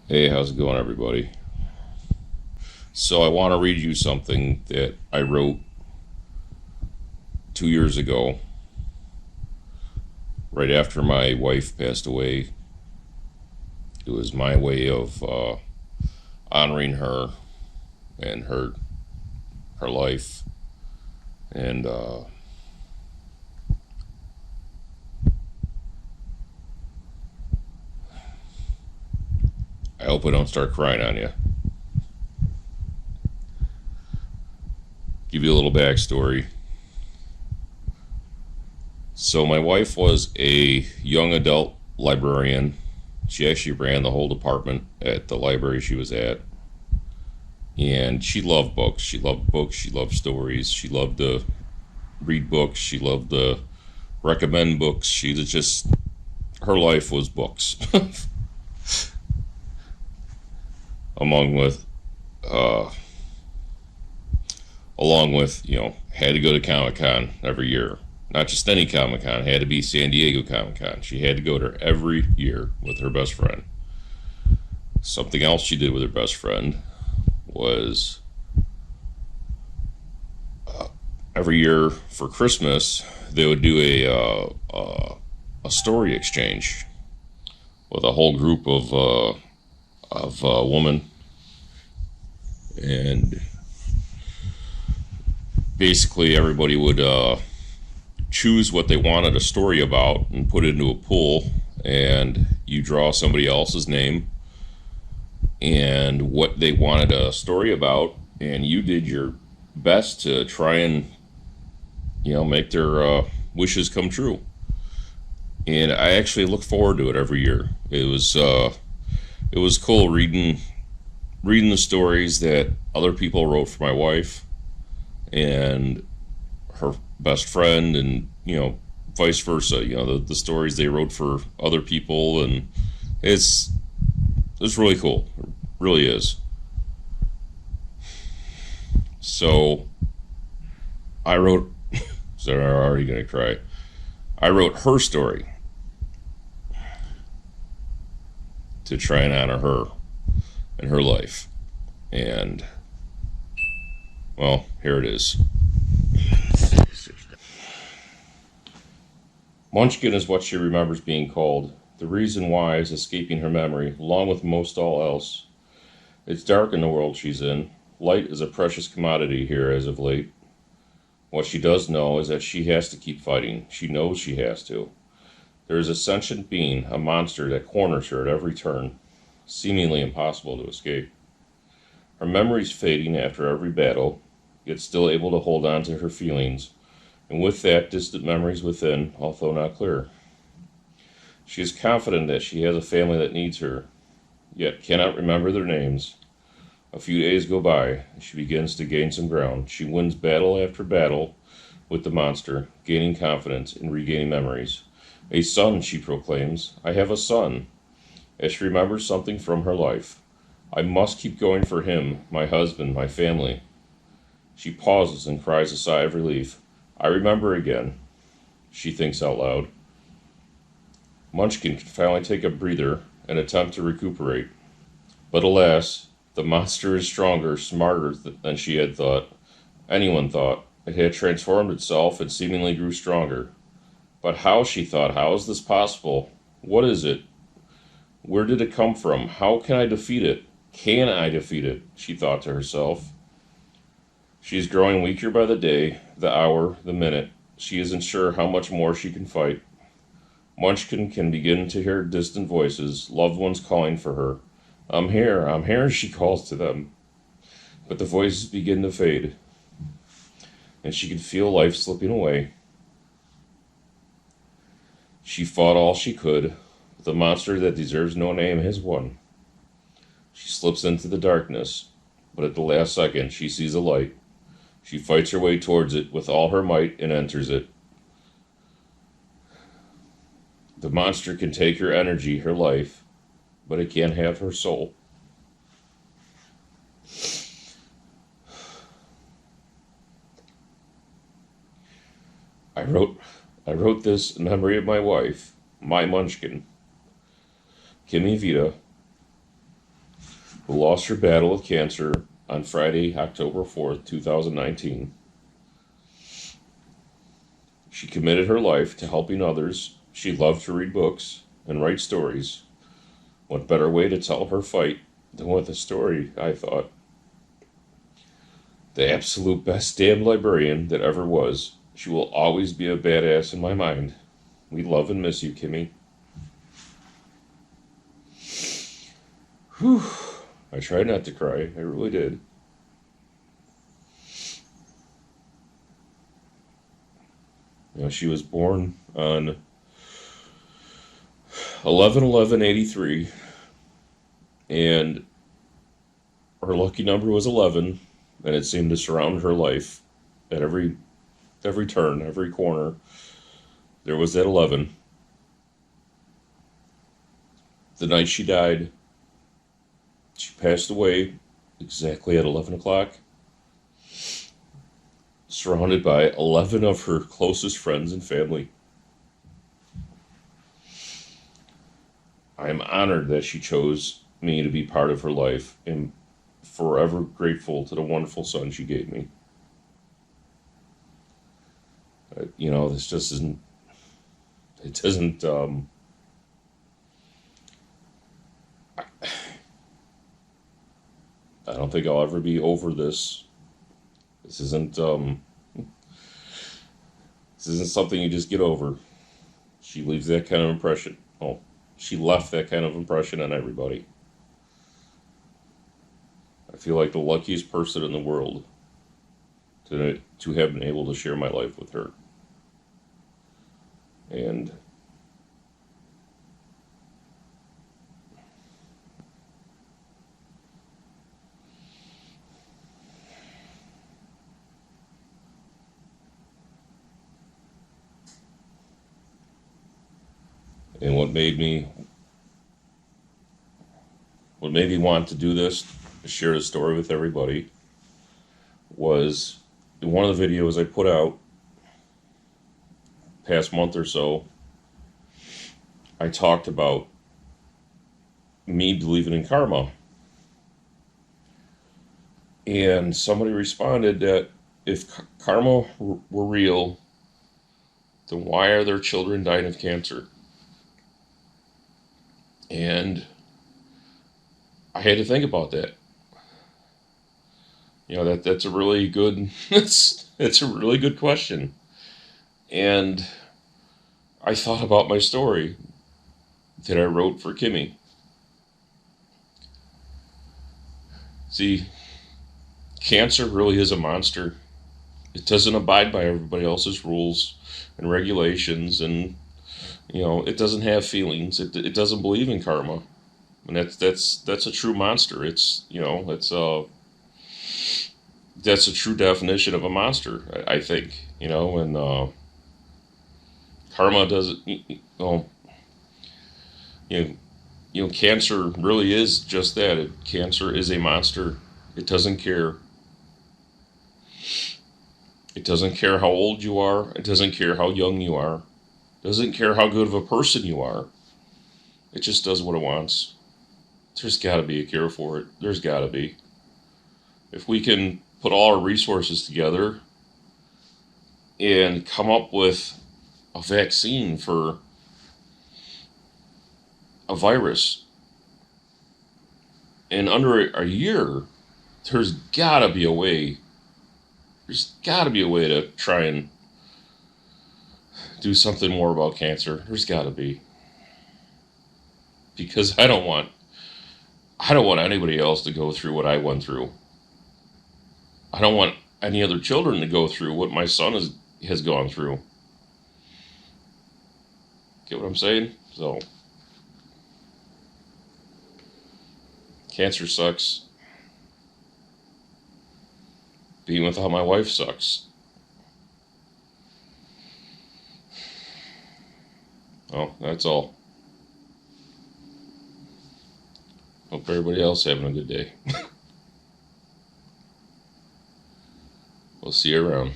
Hey, how's it going, everybody? So, I want to read you something that I wrote 2 years ago, right after my wife passed away. It was my way of honoring her and her life, and I hope I don't start crying on you. Give you a little backstory. So, my wife was a young adult librarian. She actually ran the whole department at the library she was at. And she loved books. She loved books. She loved stories. She loved to read books. She loved to recommend books. She was just, her life was books. Among with, uh, along with, had to go to Comic Con every year. Not just any Comic Con, had to be San Diego Comic Con. She had to go there every year with her best friend. Something else she did with her best friend was every year for Christmas they would do a story exchange with a whole group of women, and basically everybody would choose what they wanted a story about and put it into a pool, and you draw somebody else's name and what they wanted a story about, and you did your best to try and make their wishes come true. And I actually look forward to it every year. It was cool reading the stories that other people wrote for my wife and her best friend, and vice versa. The stories they wrote for other people, and it's really cool. It really is. So I wrote. So I'm already gonna cry. I wrote her story to try and honor her and her life, and well, here it is. Munchkin is what she remembers being called. The reason why is escaping her memory, along with most all else. It's dark in the world she's in. Light is a precious commodity here as of late. What she does know is that she has to keep fighting. She knows she has to. There is a sentient being, a monster that corners her at every turn, seemingly impossible to escape. Her memory's fading after every battle, yet still able to hold on to her feelings, and with that, distant memories within, although not clear. She is confident that she has a family that needs her, yet cannot remember their names. A few days go by, and she begins to gain some ground. She wins battle after battle with the monster, gaining confidence and regaining memories. A son, she proclaims. I have a son. As she remembers something from her life. I must keep going for him, my husband, my family. She pauses and cries a sigh of relief. I remember again, she thinks out loud. Munchkin can finally take a breather and attempt to recuperate. But alas, the monster is stronger, smarter than she had thought. Anyone thought. It had transformed itself and seemingly grew stronger. But how, she thought, how is this possible? What is it? Where did it come from? How can I defeat it? Can I defeat it? She thought to herself. She is growing weaker by the day, the hour, the minute. She isn't sure how much more she can fight. Munchkin can begin to hear distant voices, loved ones calling for her. I'm here, she calls to them. But the voices begin to fade, and she can feel life slipping away. She fought all she could, but the monster that deserves no name has won. She slips into the darkness, but at the last second she sees a light. She fights her way towards it with all her might and enters it. The monster can take her energy, her life, but it can't have her soul. I wrote this in memory of my wife, my Munchkin, Kimmi Viita, who lost her battle with cancer on Friday, October 4th, 2019. She committed her life to helping others. She loved to read books and write stories. What better way to tell her fight than with a story, I thought. The absolute best damn librarian that ever was. She will always be a badass in my mind. We love and miss you, Kimmi. Whew. I tried not to cry. I really did. You know, she was born on 11/11/83, and her lucky number was 11, and it seemed to surround her life at every turn, every corner. There was that 11. The night she died, she passed away exactly at 11 o'clock, surrounded by 11 of her closest friends and family. I am honored that she chose me to be part of her life, and forever grateful to the wonderful son she gave me. You know, this just isn't, it doesn't, I don't think I'll ever be over this. This isn't something you just get over. She leaves that kind of impression. Oh, she left that kind of impression on everybody. I feel like the luckiest person in the world to have been able to share my life with her. And what made me want to do this, to share the story with everybody, was in one of the videos I put out past month or so. I talked about me believing in karma, and somebody responded that if karma were real, then why are there children dying of cancer? And I had to think about that. You know, that's a really good it's a really good question. And I thought about my story that I wrote for Kimmi. See, cancer really is a monster. It doesn't abide by everybody else's rules and regulations, and you know, it doesn't have feelings. It doesn't believe in karma, and that's a true monster. It's, you know, that's a true definition of a monster, I think. You know, and karma doesn't. You know, cancer really is just that. Cancer is a monster. It doesn't care. It doesn't care how old you are. It doesn't care how young you are. Doesn't care how good of a person you are. It just does what it wants. There's got to be a cure for it. There's got to be. If we can put all our resources together and come up with a vaccine for a virus in under a year, there's got to be a way. There's got to be a way to try and do something more about cancer. There's got to be. Because I don't want anybody else to go through what I went through. I don't want any other children to go through what my son has gone through. Get what I'm saying? So, cancer sucks. Being without my wife sucks. Oh, that's all. Hope everybody else having a good day. We'll see you around.